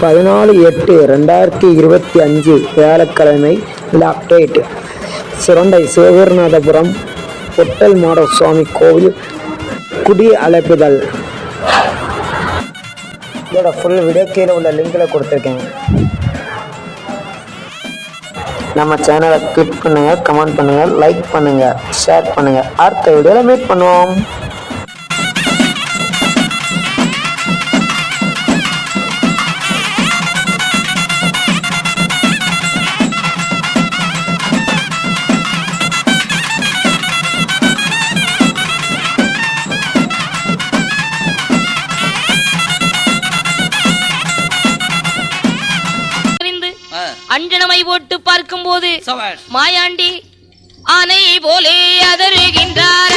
14/8/2025 வியாழக்கிழமை. லாக்டேட் சுரண்டை சிவகுருநாதபுரம் பொட்டல் மாட சுவாமி கோவில் குடி அழைப்புதல். இதோட ஃபுல் வீடியோ கீழே உள்ள லிங்கில் கொடுத்துருக்கேன். நம்ம சேனலை கிளிக் பண்ணுங்கள், கமெண்ட் பண்ணுங்கள், லைக் பண்ணுங்கள், ஷேர் பண்ணுங்கள். அடுத்த வீடியோவில் மீட் பண்ணுவோம். அஞ்சனமை போட்டு பார்க்கும் போது மாயாண்டி ஆனை போலே அதருகின்றார்.